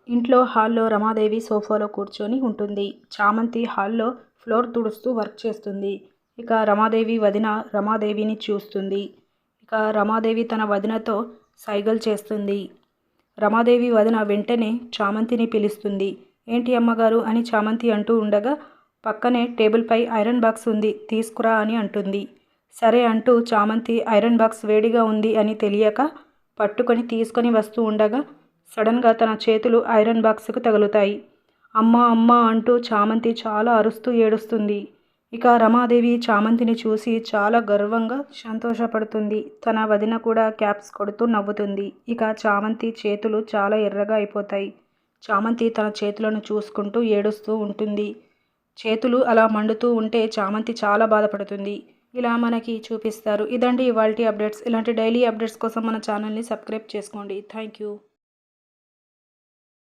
ఇంట్లో హాల్లో రమాదేవి సోఫాలో కూర్చొని ఉంటుంది. చామంతి హాల్లో ఫ్లోర్ తుడుస్తూ వర్క్ చేస్తుంది. ఇక రమాదేవి వదిన రమాదేవిని చూస్తుంది. ఇక రమాదేవి తన వదినతో సైగలు చేస్తుంది. రమాదేవి వదిన వెంటనే చామంతిని పిలుస్తుంది. ఏంటి అమ్మగారు అని చామంతి అంటూ ఉండగా పక్కనే టేబుల్పై ఐరన్ బాక్స్ ఉంది, తీసుకురా అని అంటుంది. సరే అంటూ చామంతి ఐరన్ బాక్స్ వేడిగా ఉంది అని తెలియక పట్టుకొని తీసుకొని వస్తూ ఉండగా సడన్గా తన చేతులు ఐరన్ బాక్స్కు తగులుతాయి. అమ్మా అమ్మా అంటూ చామంతి చాలా అరుస్తూ ఏడుస్తుంది. ఇక రమాదేవి చామంతిని చూసి చాలా గర్వంగా సంతోషపడుతుంది. తన వదిన కూడా క్యాప్స్ కొడుతూ నవ్వుతుంది. ఇక చామంతి చేతులు చాలా ఎర్రగా అయిపోతాయి. చామంతి తన చేతులను చూసుకుంటూ ఏడుస్తూ ఉంటుంది. చేతులు అలా మండుతూ ఉంటే చామంతి చాలా బాధపడుతుంది. ఇలా మనకి చూపిస్తారు. ఇదండి ఇవాల్టి అప్డేట్స్. ఇలాంటి డైలీ అప్డేట్స్ కోసం మన ఛానల్ని సబ్స్క్రైబ్ చేసుకోండి. Thank you.